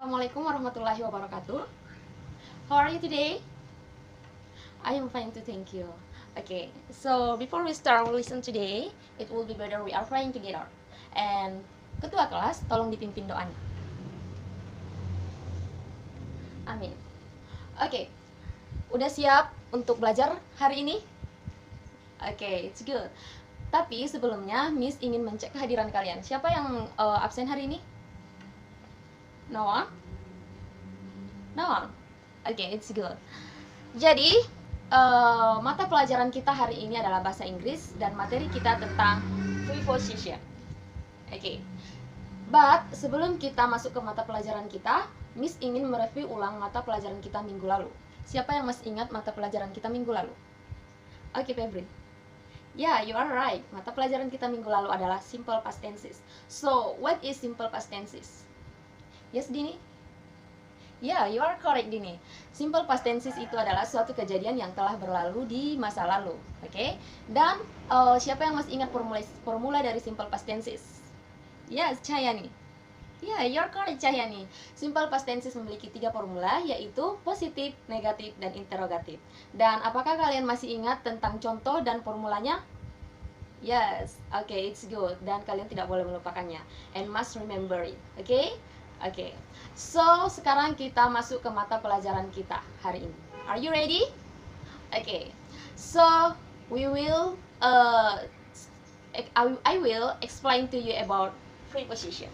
Assalamualaikum warahmatullahi wabarakatuh. How are you today? I am fine too, thank you. Okay, so before we start our lesson today, it will be better we are praying together. And ketua kelas, tolong dipimpin doanya. Amin. Oke, udah siap untuk belajar hari ini? Oke, it's good. Tapi sebelumnya, Miss ingin mencek kehadiran kalian. Siapa yang absen hari ini? No one? No one? Oke, it's good. Jadi, mata pelajaran kita hari ini adalah bahasa Inggris dan materi kita tentang preposition. Oke. But sebelum kita masuk ke mata pelajaran kita, Miss ingin mereview ulang mata pelajaran kita minggu lalu. Siapa yang masih ingat mata pelajaran kita minggu lalu? Oke, Febri. Yeah, you are right. Mata pelajaran kita minggu lalu adalah simple past tenses. So, what is simple past tenses? Yes, Dini? Ya, you are correct, Dini. Simple past tenses itu adalah suatu kejadian yang telah berlalu di masa lalu, oke? Dan siapa yang masih ingat formula dari simple past tenses? Yes, Cahyani. Ya, you are correct, Cahyani. Simple past tenses memiliki 3 formula, yaitu positif, negatif, dan interrogatif. Dan apakah kalian masih ingat tentang contoh dan formulanya? Yes, okay, it's good. Dan kalian tidak boleh melupakannya. And must remember it, okay? Oke, so sekarang kita masuk ke mata pelajaran kita hari ini. Are you ready? Oke, so we will I will explain to you about preposition.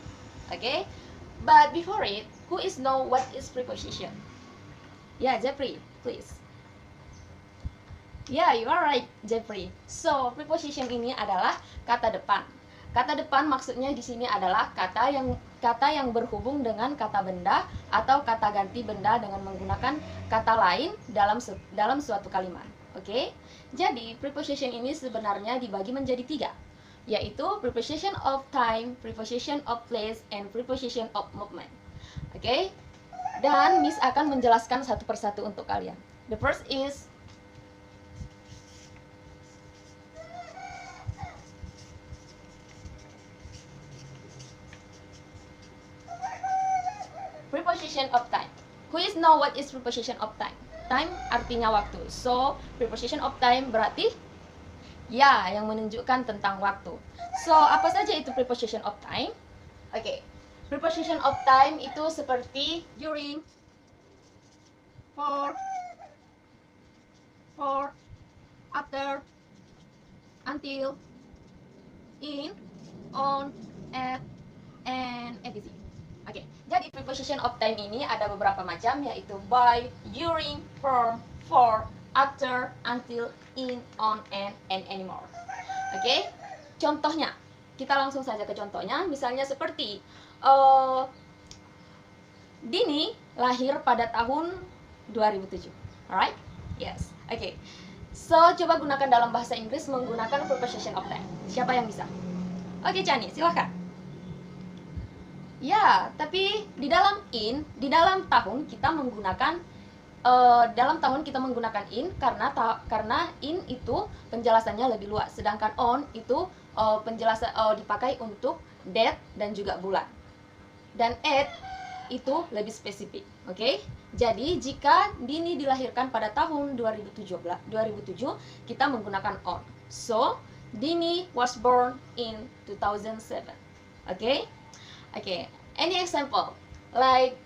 Okay, but before it, who is know what is preposition? Yeah, Jeffrey, please. Yeah, you are right, Jeffrey. So preposition ini adalah kata depan. Kata depan maksudnya di sini adalah kata yang berhubung dengan kata benda atau kata ganti benda dengan menggunakan kata lain dalam suatu kalimat. Oke? Jadi, preposition ini sebenarnya dibagi menjadi 3, yaitu preposition of time, preposition of place, and preposition of movement. Oke? Dan Miss akan menjelaskan satu persatu untuk kalian. The first is preposition of time. Who is know what is preposition of time? Time artinya waktu. So, preposition of time berarti ya, yang menunjukkan tentang waktu. So, apa saja itu preposition of time? Oke. Preposition of time itu seperti during, for, after, until, in, on, at, and etc. Oke, jadi preposition of time ini ada beberapa macam, yaitu by, during, from, for, after, until, in, on, and anymore. Oke, contohnya, kita langsung saja ke contohnya. Misalnya seperti Dini lahir pada tahun 2007. Alright? Yes. Oke. So, coba gunakan dalam bahasa Inggris menggunakan preposition of time. Siapa yang bisa? Oke, Chani, silahkan. Ya, tapi di dalam tahun kita menggunakan in karena in itu penjelasannya lebih luas, sedangkan on itu penjelasan dipakai untuk date dan juga bulan. Dan at itu lebih spesifik, oke? Jadi jika Dini dilahirkan pada tahun 2007, kita menggunakan on. So, Dini was born in 2007. Oke? Okay, any example? Like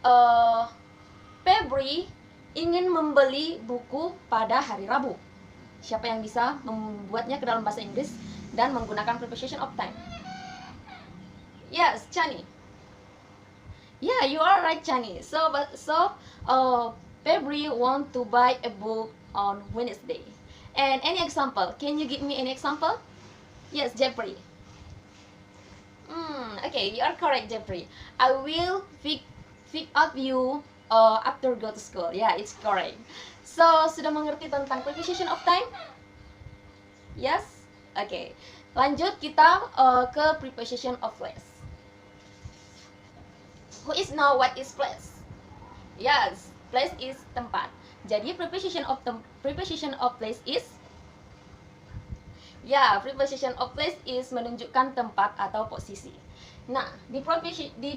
Febri ingin membeli buku pada hari Rabu. Siapa yang bisa membuatnya ke dalam bahasa Inggris dan menggunakan preposition of time? Yes, Chani. Yeah, you are right, Chani. So Febri want to buy a book on Wednesday. And any example? Can you give me any example? Yes, Jeffrey. Okay, you are correct, Jeffrey. I will pick up you after go to school. Yeah, it's correct. So, sudah mengerti tentang preposition of time? Yes? Okay. Lanjut kita ke preposition of place. Who is know what is place? Yes, place is tempat. Jadi preposition of place is preposition of place is menunjukkan tempat atau posisi. Nah, di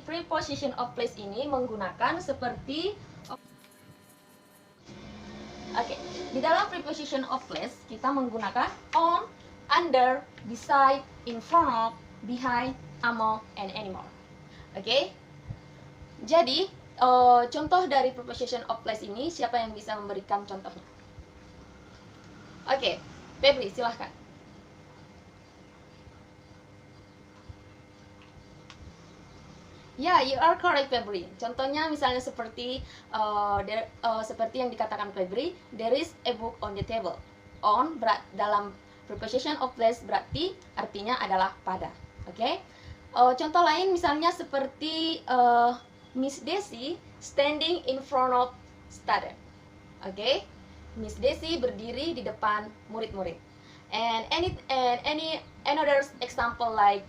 preposition of place ini menggunakan seperti Oke, di dalam preposition of place kita menggunakan on, under, beside, in front of, behind, among, and anymore. Oke, jadi contoh dari preposition of place ini siapa yang bisa memberikan contohnya? Oke, Febri silahkan. Ya, you are correct, Febri. Contohnya misalnya seperti seperti yang dikatakan Febri, there is a book on the table. On dalam preposition of place berarti artinya adalah pada. Oke. Contoh lain misalnya seperti Miss Desi standing in front of student. Oke. Miss Desi berdiri di depan murid-murid. And another example like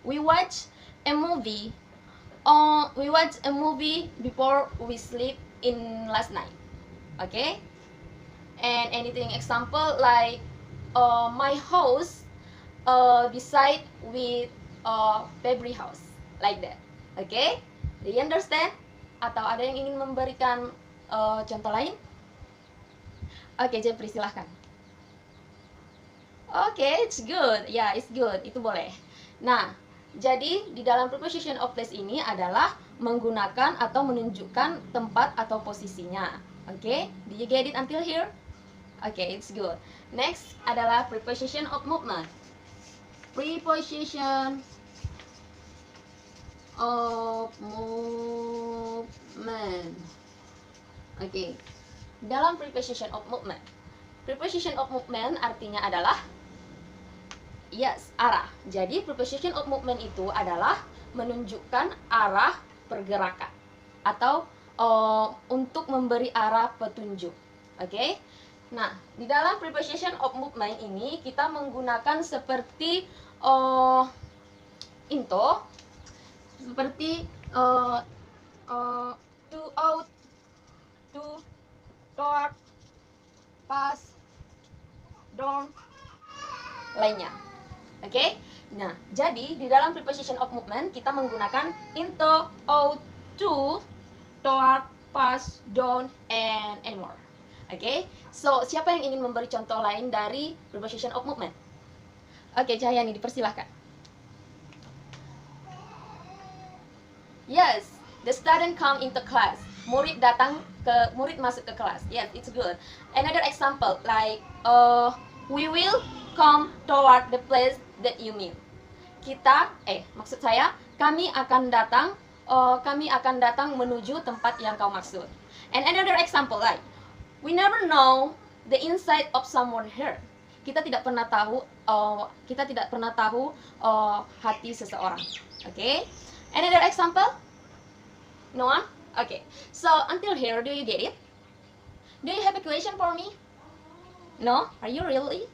we watch a movie before we sleep in last night. Okay, and anything example like my house beside with Febri house, like that. Okay, do you understand? Atau ada yang ingin memberikan contoh lain? Oke, Jeffrey silahkan. Oke, it's good. Ya, it's good. Itu boleh. Nah, jadi di dalam preposition of place ini adalah menggunakan atau menunjukkan tempat atau posisinya. Oke, do you get it until here? Oke, it's good. Next adalah preposition of movement. Preposition of movement. Oke, dalam preposition of movement. Preposition of movement artinya adalah yes, arah. Jadi preposition of movement itu adalah menunjukkan arah pergerakan atau untuk memberi arah petunjuk. Oke. Nah, di dalam preposition of movement ini kita menggunakan seperti into, seperti to out, to toward, pass, down, lainnya. Oke, nah jadi di dalam preposition of movement kita menggunakan into, out, to, toward, pass, down, and more. Oke, so siapa yang ingin memberi contoh lain dari preposition of movement? Oke, Cahyani dipersilahkan. Yes, the student come into class. Murid masuk ke kelas. Yes, it's good. Another example like we will come toward the place that you mean. Kami akan datang menuju tempat yang kau maksud. And another example like we never know the inside of someone here. Kita tidak pernah tahu hati seseorang. Okay? Another example? No one? Okay. So until here, do you get it? Do you have a question for me? No? Are you really?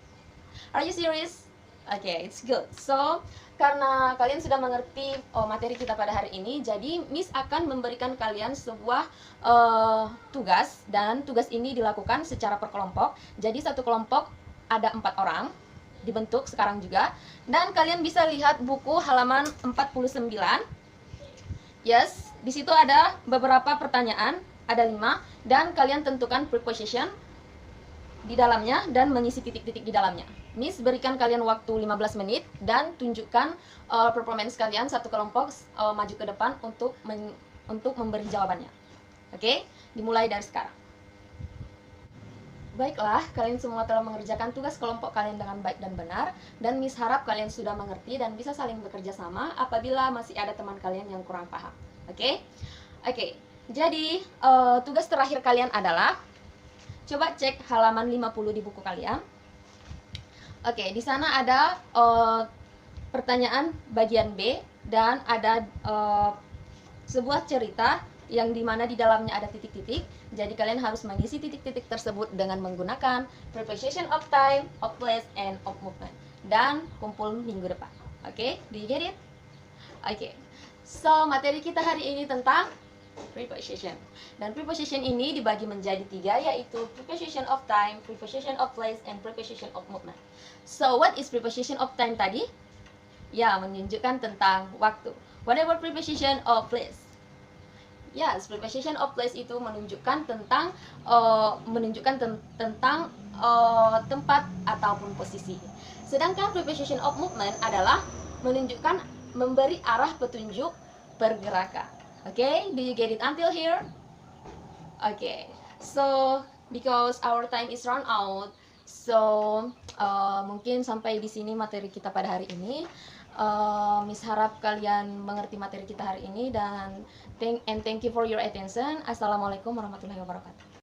Are you serious? Okay, it's good. So, karena kalian sudah mengerti materi kita pada hari ini, jadi Miss akan memberikan kalian sebuah tugas, dan tugas ini dilakukan secara per kelompok. Jadi satu kelompok ada 4 orang, dibentuk sekarang juga, dan kalian bisa lihat buku halaman 49. Yes, di situ ada beberapa pertanyaan, ada 5, dan kalian tentukan preposition di dalamnya dan mengisi titik-titik di dalamnya. Miss berikan kalian waktu 15 menit dan tunjukkan performance kalian satu kelompok maju ke depan untuk memberi jawabannya. Oke, dimulai dari sekarang. Baiklah, kalian semua telah mengerjakan tugas kelompok kalian dengan baik dan benar, dan Miss harap kalian sudah mengerti dan bisa saling bekerja sama apabila masih ada teman kalian yang kurang paham. Oke? Oke, jadi tugas terakhir kalian adalah coba cek halaman 50 di buku kalian. Oke, di sana ada pertanyaan bagian B dan ada sebuah cerita yang dimana di dalamnya ada titik-titik. Jadi kalian harus mengisi titik-titik tersebut dengan menggunakan preposition of time, of place, and of movement. Dan kumpul minggu depan. Oke, do you get it? Oke, so materi kita hari ini tentang preposition. Dan preposition ini dibagi menjadi 3, yaitu preposition of time, preposition of place, and preposition of movement. So what is preposition of time tadi? Ya, menunjukkan tentang waktu. What about preposition of place? Yes, preposition of place itu menunjukkan tentang tempat ataupun posisi. Sedangkan preposition of movement adalah menunjukkan memberi arah petunjuk pergerakan. Okay, do you get it until here? Okay, so because our time is run out, so mungkin sampai di sini materi kita pada hari ini. Miss harap kalian mengerti materi kita hari ini dan thank you for your attention. Assalamualaikum warahmatullahi wabarakatuh.